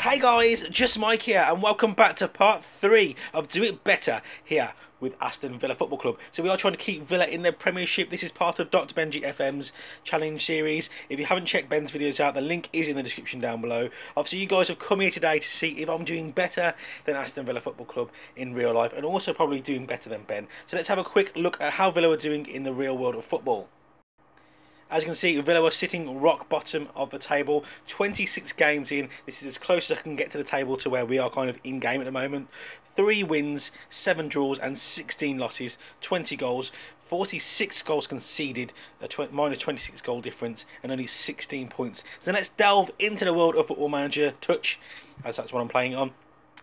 Hey guys, just Mike here, and welcome back to part 3 of Do It Better here with Aston Villa Football Club. So we are trying to keep Villa in the Premiership. This is part of DoctorBenjyFM's challenge series. If you haven't checked Ben's videos out, the link is in the description down below. Obviously you guys have come here today to see if I'm doing better than Aston Villa Football Club in real life, and also probably doing better than Ben. So let's have a quick look at how Villa are doing in the real world of football. As you can see, Villa are sitting rock bottom of the table, 26 games in. This is as close as I can get to the table to where we are kind of in game at the moment. 3 wins, 7 draws and 16 losses, 20 goals, 46 goals conceded, a minus 26 goal difference and only 16 points. So let's delve into the world of Football Manager Touch, as that's what I'm playing on,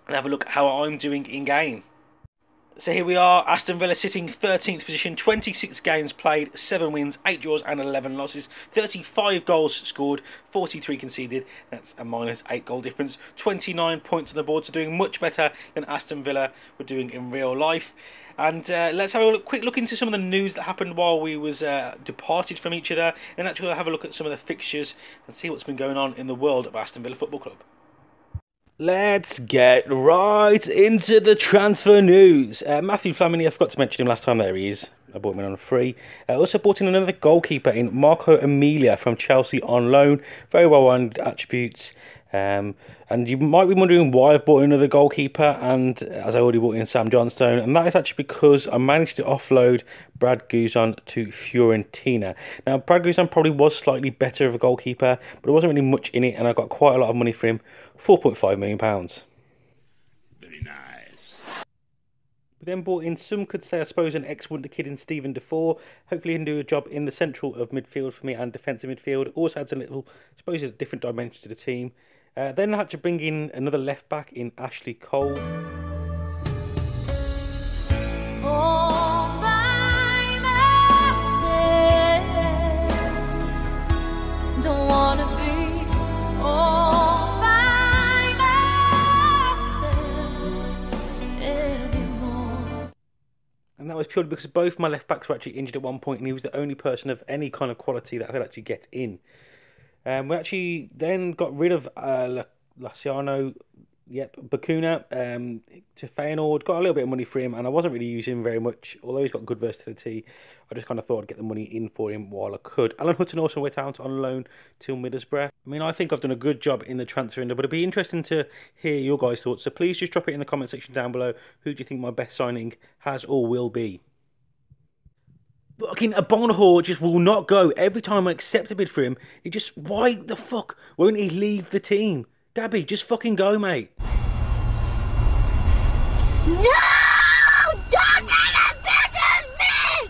and have a look at how I'm doing in game. So here we are, Aston Villa sitting 13th position, 26 games played, 7 wins, 8 draws and 11 losses, 35 goals scored, 43 conceded, that's a minus 8 goal difference, 29 points on the board, so doing much better than Aston Villa were doing in real life. And let's have a quick look into some of the news that happened while we was departed from each other, and actually have a look at some of the fixtures and see what's been going on in the world of Aston Villa Football Club. Let's get right into the transfer news. Matthew Flamini, I forgot to mention him last time. There he is. I bought him in on a free. Also bought in another goalkeeper in Marco Emilia from Chelsea on loan. Very well-rounded attributes. And you might be wondering why I've bought another goalkeeper, and as I already bought in Sam Johnstone, and that is actually because I managed to offload Brad Guzan to Fiorentina. Now, Brad Guzan probably was slightly better of a goalkeeper, but there wasn't really much in it, and I got quite a lot of money for him, £4.5 million. Very nice. We then bought in, some could say, I suppose, an ex-wonder kid in Stephen Defoe. Hopefully he can do a job in the central of midfield for me and defensive midfield. Also adds a little, I suppose, a different dimension to the team. Then I had to bring in another left back in Ashley Cole. And that was purely because both my left backs were actually injured at one point, and he was the only person of any kind of quality that I could actually get in. We actually then got rid of Luciano, Bacuna, to Feyenoord. Got a little bit of money for him, and I wasn't really using him very much, although he's got good versatility. I just kind of thought I'd get the money in for him while I could. Alan Hutton also went out on loan to Middlesbrough. I mean, I think I've done a good job in the transfer window, but it'd be interesting to hear your guys' thoughts. So please just drop it in the comment section down below. Who do you think my best signing has or will be? Fucking Abominahor just will not go. Every time I accept a bid for him, he just, why the fuck won't he leave the team? Gabby, just fucking go, mate. No! Don't let him better me!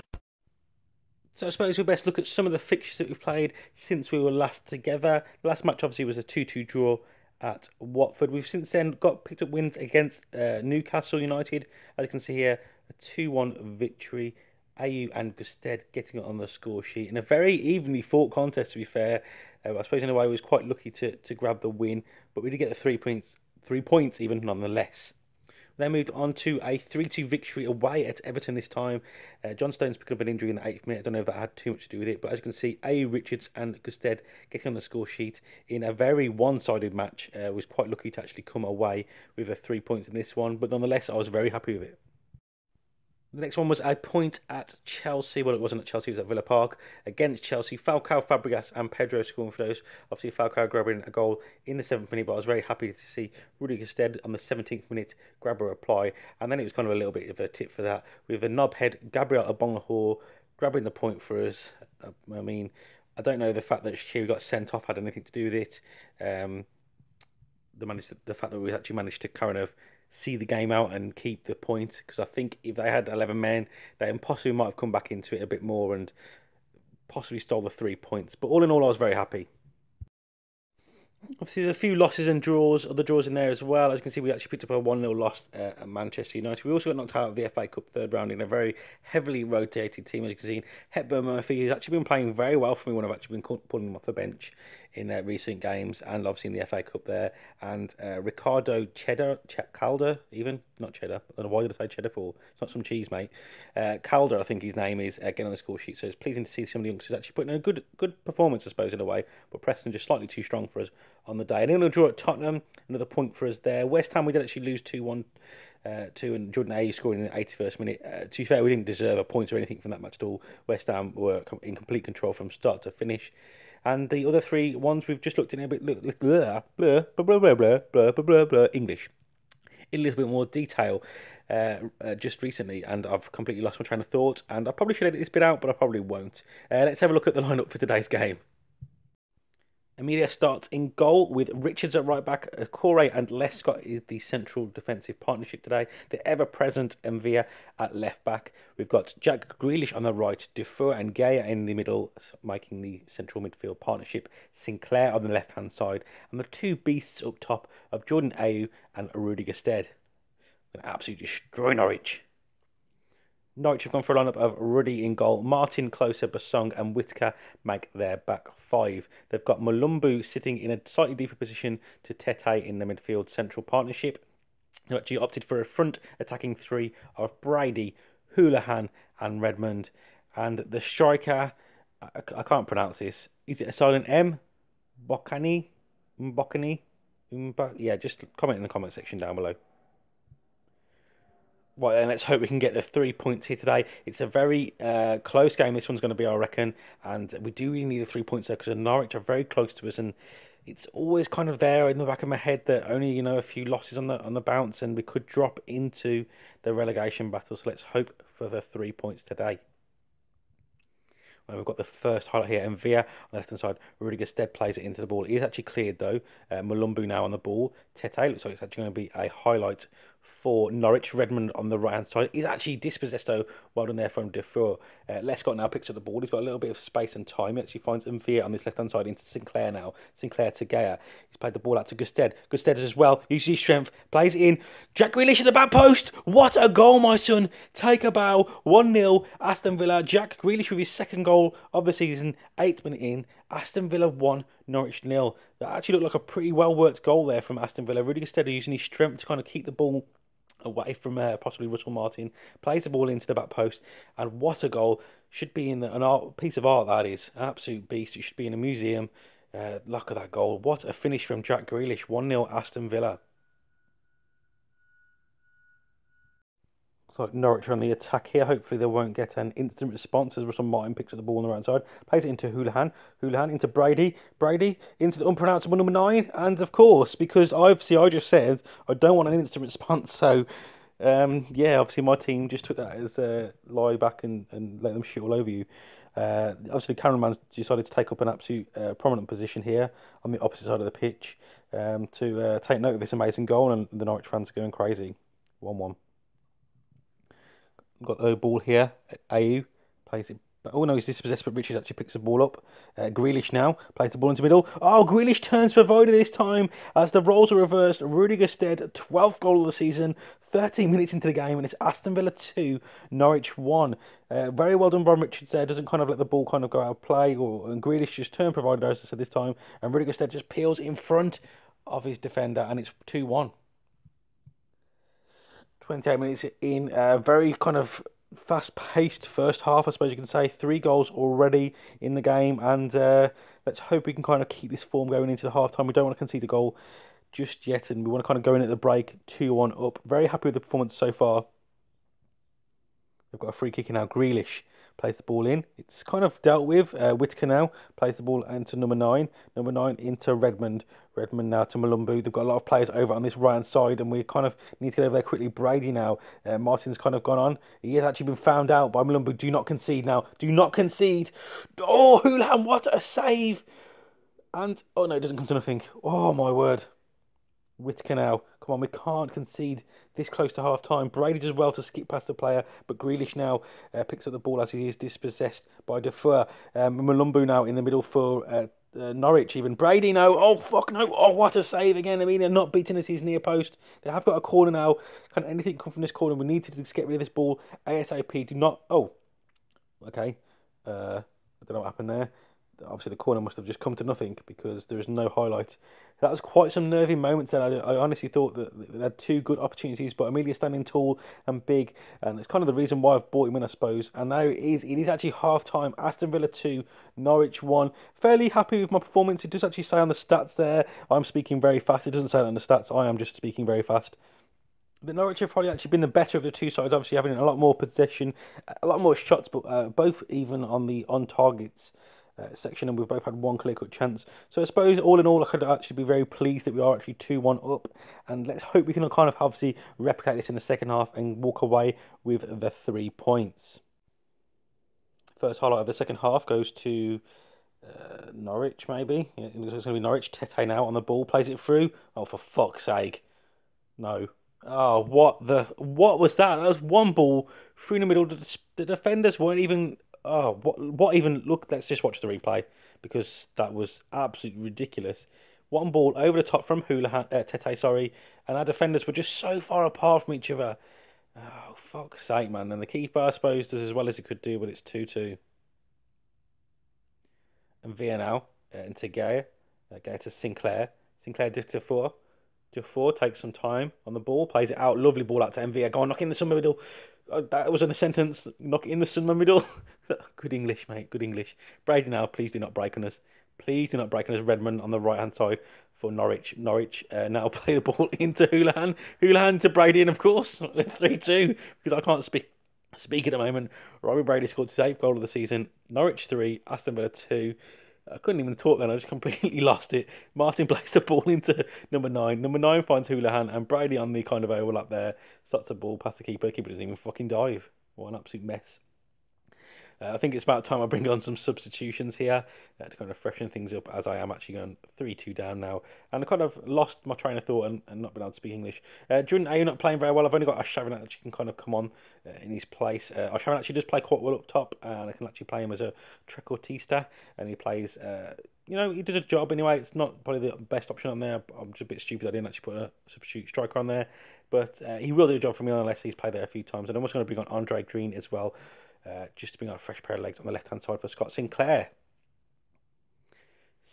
So I suppose we best look at some of the fixtures that we've played since we were last together. The last match obviously was a 2-2 draw at Watford. We've since then picked up wins against Newcastle United. As you can see here, a 2-1 victory. Ayew and Gusted getting it on the score sheet in a very evenly fought contest, to be fair. I suppose in a way I was quite lucky to grab the win, but we did get the 3 points even nonetheless. We then moved on to a 3-2 victory away at Everton this time. John Stones picked up an injury in the 8th minute. I don't know if that had too much to do with it, but as you can see, Ayew, Richards and Gusted getting on the score sheet in a very one-sided match. Was quite lucky to actually come away with a 3 points in this one, but nonetheless I was very happy with it. The next one was a point at Chelsea. Well, it wasn't at Chelsea, it was at Villa Park. Against Chelsea, Falcao, Fabregas and Pedro scoring for those. Obviously, Falcao grabbing a goal in the 7th minute, but I was very happy to see Rudy Gusted on the 17th minute grab a reply. And then it was kind of a little bit of a tip for that, with a knobhead, Gabriel Abominahor grabbing the point for us. I mean, I don't know the fact that Shaqiri got sent off had anything to do with it. The fact that we actually managed to kind of see the game out and keep the point, because I think if they had 11 men, they possibly might have come back into it a bit more and possibly stole the 3 points. But all in all, I was very happy. Obviously, there's a few losses and draws, other draws in there as well. As you can see, we actually picked up a 1-0 loss at Manchester United. We also got knocked out of the FA Cup third round in a very heavily rotated team. As you can see, Hepburn Murphy has actually been playing very well for me when I've actually been pulling him off the bench in recent games, and obviously in the FA Cup there. And Ricardo Calder, even not Cheddar. I don't know why did I say Cheddar for? It's not some cheese, mate. Calder, I think his name is, getting on the score sheet. So it's pleasing to see some of the youngsters actually putting in a good performance, I suppose, in a way. But Preston just slightly too strong for us on the day. And then we'll draw at Tottenham. Another point for us there. West Ham, we did actually lose 2-1. And Jordan Ayew scoring in the 81st minute. To be fair, we didn't deserve a point or anything from that match at all. West Ham were in complete control from start to finish. And the other three ones we've just looked at in a bit English, in a little bit more detail just recently, and I've completely lost my train of thought. And I probably should edit this bit out, but I probably won't. Let's have a look at the lineup for today's game. Emilia starts in goal with Richards at right back. Corey and Lescott is the central defensive partnership today. The ever-present Mvia at left back. We've got Jack Grealish on the right, Dufour and Gaya in the middle, making the central midfield partnership. Sinclair on the left-hand side, and the two beasts up top of Jordan Ayew and Rudiger Stead. Going to absolutely destroy Norwich. Norwich have gone for a lineup of Ruddy in goal. Martin, Closer, Basong and Whittaker make their back five. They've got Mulumbu sitting in a slightly deeper position to Tete in the midfield central partnership. They've actually opted for a front attacking three of Brady, Houlihan and Redmond. And the striker, I can't pronounce this. Is it a silent M? Mbokani? Yeah, just comment in the comment section down below. Right, and let's hope we can get the 3 points here today. It's a very close game, this one's going to be, I reckon. And we do really need the 3 points there because Norwich are very close to us. And it's always kind of there in the back of my head that only, a few losses on the bounce and we could drop into the relegation battle. So let's hope for the 3 points today. Well, we've got the first highlight here, and Via on the left-hand side, Rudiger Stead plays it into the ball. He is actually cleared, though. Mulumbu now on the ball. Tete looks like it's actually going to be a highlight for Norwich. Redmond on the right-hand side. He's actually dispossessed, though. Well done there from Dufour. Lescott now picks up the ball. He's got a little bit of space and time. He actually finds Mvia on this left-hand side into Sinclair now. Sinclair to Gaya. He's played the ball out to Gusted. Gusted as well. Uses his strength. Plays it in. Jack Grealish at the back post. What a goal, my son. Take a bow. 1-0. Aston Villa. Jack Grealish with his second goal of the season. 8th minute in. Aston Villa 1, Norwich 0. That actually looked like a pretty well-worked goal there from Aston Villa. Rudiger Stead using his strength to kind of keep the ball away from possibly Russell Martin. Plays the ball into the back post. And what a goal. Should be in an art, piece of art, that is. An absolute beast. It should be in a museum. Look at that goal. What a finish from Jack Grealish. 1-0 Aston Villa. So Norwich are on the attack here. Hopefully they won't get an instant response as Russell Martin picks up the ball on the right side. Plays it into Houlihan. Houlihan into Brady. Brady into the unpronounceable number 9. And of course, because I just said I don't want an instant response. So, yeah, obviously my team just took that as lie back and let them shit all over you. Obviously the cameraman decided to take up an absolute prominent position here on the opposite side of the pitch to take note of this amazing goal, and the Norwich fans are going crazy. 1-1. Got the ball here. Ayew plays it. Oh no, he's dispossessed, but Richards actually picks the ball up. Grealish now plays the ball into the middle. Oh, Grealish turns provider this time as the roles are reversed. Rudiger Stead, 12th goal of the season, 13 minutes into the game, and it's Aston Villa 2, Norwich 1. Very well done by Richards there. Doesn't kind of let the ball kind of go out of play, and Grealish just turn provider, as I said this time, and Rudiger Stead just peels in front of his defender, and it's 2-1. 28 minutes in, very kind of fast-paced first half, I suppose you can say. 3 goals already in the game, and let's hope we can kind of keep this form going into the half-time. We don't want to concede a goal just yet, and we want to kind of go in at the break 2-1 up. Very happy with the performance so far. We've got a free kick in now. Grealish plays the ball in. It's kind of dealt with. Whittaker now plays the ball into number 9. Number 9 into Redmond. Redmond now to Mulumbu. They've got a lot of players over on this right-hand side, and we kind of need to get over there quickly. Brady now. Martin's kind of gone on. He has actually been found out by Mulumbu. Do not concede now. Do not concede. Oh, Houlihan, what a save. And, oh no, it doesn't come to nothing. Oh, my word. Whittaker now. Come on, we can't concede this close to half-time. Brady does well to skip past the player, but Grealish now picks up the ball as he is dispossessed by Dufour. Mulumbu now in the middle for Norwich even. Brady now. Oh, fuck no. Oh, what a save again. I mean, they're not beating us his near post. They have got a corner now. Can anything come from this corner? We need to just get rid of this ball ASAP. Do not... Oh, okay. I don't know what happened there. obviously the corner must have just come to nothing because there is no highlight. That was quite some nervy moments there. I honestly thought that they had two good opportunities, but Amelia standing tall and big, and it's kind of the reason why I've brought him in, I suppose. And now it is actually half time. Aston Villa 2, Norwich 1. Fairly happy with my performance. It does actually say on the stats there, I'm speaking very fast. It doesn't say that on the stats, I am just speaking very fast. The Norwich have probably actually been the better of the two sides, obviously having a lot more possession, a lot more shots, but both even on the on targets section, and we've both had one clear cut chance. So I suppose all in all, I could actually be very pleased that we are actually 2-1 up, and let's hope we can kind of obviously replicate this in the second half and walk away with the 3 points. First highlight of the second half goes to Norwich, maybe. Yeah, it looks like it's going to be Norwich. Tete now on the ball, plays it through. Oh, for fuck's sake. No. Oh, what was that? That was one ball through the middle. The defenders weren't even. Oh, what even? Look, let's just watch the replay because that was absolutely ridiculous. One ball over the top from Tete, sorry, and our defenders were just so far apart from each other. Oh, fuck's sake, man. And the keeper, I suppose, does as well as he could do, but it's 2-2. And Villa now into Gaya. Gaya to Sinclair. Sinclair to 4. Dufour takes some time on the ball, plays it out. Lovely ball out to MV. Go on, knock in the summer middle. That was in a sentence. Knock it in the summer middle. Good English, mate. Good English. Brady now, please do not break on us. Please do not break on us. Redmond on the right hand side for Norwich. Norwich now play the ball into Houlihan. Houlihan to Brady, and of course 3-2 because I can't speak at the moment. Robbie Brady scored his 8th goal of the season. Norwich 3, Aston Villa 2. I couldn't even talk then, I just completely lost it. Martin plays the ball into number 9. Number 9 finds Houlihan, and Brady on the kind of overlap there starts the ball past the keeper. The keeper doesn't even fucking dive. What an absolute mess. I think it's about time I bring on some substitutions here to kind of freshen things up, as I am actually going 3-2 down now. And I kind of lost my train of thought and not been able to speak English. Jordan Ayew not playing very well. I've only got Asharin that actually can kind of come on in his place. Asharin actually does play quite well up top, and I can actually play him as a trequartista, and he plays, he does a job anyway. It's not probably the best option on there. I'm just a bit stupid I didn't actually put a substitute striker on there. But he will do a job for me unless he's played there a few times. And I'm also going to bring on Andre Green as well. Just to bring out a fresh pair of legs on the left-hand side for Scott Sinclair.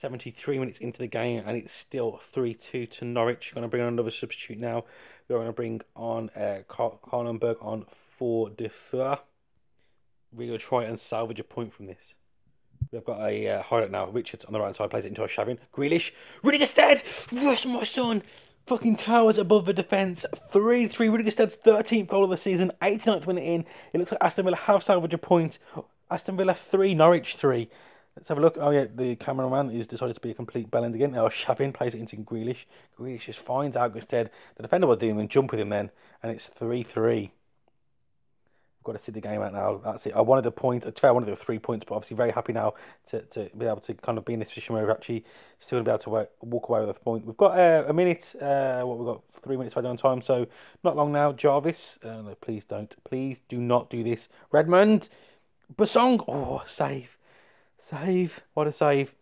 73 minutes into the game, and it's still 3-2 to Norwich. Going to bring on another substitute now. We're going to bring on Karlenberg on for Defer. We're going to try and salvage a point from this. We've got a highlight now. Richards on the right side plays it into Shavin. Grealish. Rudigerstead! Yes, my son! Fucking towers above the defence. 3-3. Rudigersted's 13th goal of the season. 89th minute in. It looks like Aston Villa have salvaged a point. Aston Villa 3, Norwich 3. Let's have a look. Oh yeah, the cameraman has decided to be a complete bellend again. Now Shavin plays it into Grealish. Grealish just finds Rudigerstad. The defender was doing and jump with him then. And it's 3-3. Got to see the game out now. That's it. I wanted a point. I wanted the 3 points, but obviously very happy now to be able to kind of be in this position where we're actually still going to be able to walk away with a point. We've got a minute. We've got 3 minutes right on time, so not long now. Jarvis, no, please don't. Please do not do this. Redmond, Basong. Oh, save. What a save.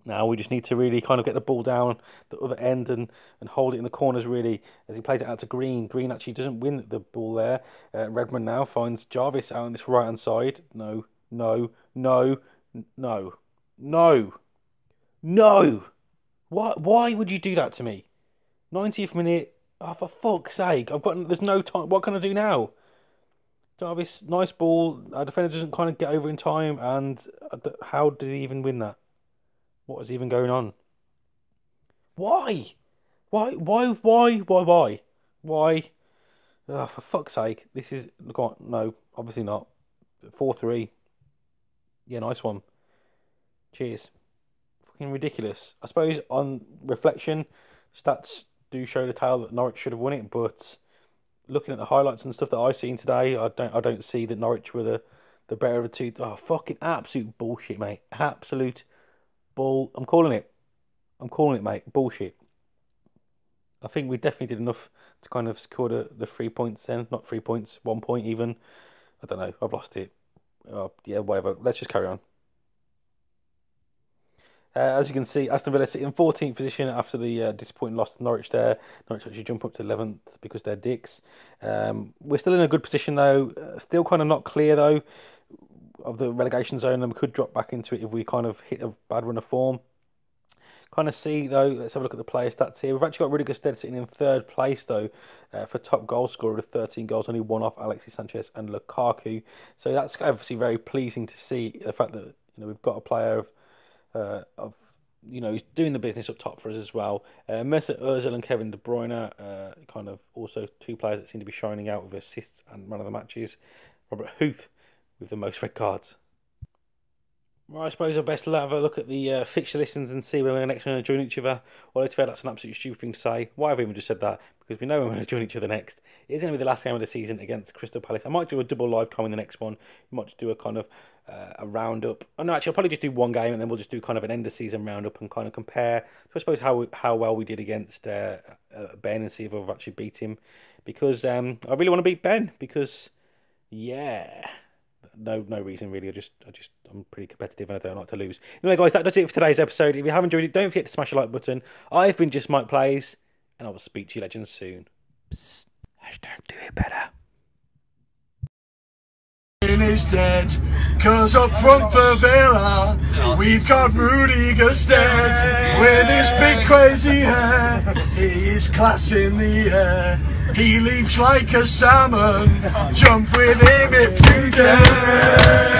Now we just need to really kind of get the ball down the other end and hold it in the corners really as he plays it out to Green. Green actually doesn't win the ball there. Redmond now finds Jarvis out on this right hand side. No. Why would you do that to me? 90th minute. Oh, for fuck's sake! There's no time. What can I do now? Jarvis, nice ball. Our defender doesn't kind of get over in time, and how did he even win that? What is even going on? Why? Why? Oh, for fuck's sake. This is... Look on. No, obviously not. 4-3. Yeah, nice one. Cheers. Fucking ridiculous. I suppose on reflection, stats do show the tale that Norwich should have won it, but looking at the highlights and stuff that I've seen today, I don't see that Norwich were the better of the two. Oh, fucking absolute bullshit, mate. Absolute bull. I'm calling it, mate. Bullshit. I think we definitely did enough to kind of score the 3 points then. Not 3 points, 1 point even. I don't know. I've lost it. Yeah, whatever. Let's just carry on. As you can see, Aston Villa sit in 14th position after the disappointing loss to Norwich there. Norwich actually jump up to 11th because they're dicks. We're still in a good position though. Still kind of not clear though. of the relegation zone, and we could drop back into it if we kind of hit a bad run of form. Kind of see though, let's have a look at the player stats here. We've actually got really good stead sitting in third place though, for top goal scorer with 13 goals, only one off Alexis Sanchez and Lukaku. So that's obviously very pleasing to see, the fact that we've got a player of he's doing the business up top for us as well. Mesut Ozil and Kevin De Bruyne, kind of also two players that seem to be shining out with assists and man of the matches. Robert Huth with the most red cards. Well, I suppose I best have a look at the fixture listings and see when we're next going to join each other. Well, to be fair, that's an absolutely stupid thing to say. Why have I even just said that? Because we know when we're going to join each other next. It's going to be the last game of the season against Crystal Palace. I might do a double live com in the next one. We might just do a kind of a roundup. Oh no, actually, I'll probably just do one game and then we'll just do kind of an end of season roundup and kind of compare. So I suppose how well we did against Ben and see if we've actually beat him. Because I really want to beat Ben. Because yeah. No reason really. I'm pretty competitive and I don't like to lose. Anyway, guys, that does it for today's episode. If you have enjoyed it, don't forget to smash the like button. I've been Just Mike Plays, and I will speak to you legends soon. Psst. #do it better. Is dead, cause up front for Villa we've got Rudiger Stead with his big crazy hair. He is class in the air, he leaps like a salmon, jump with him if you dare.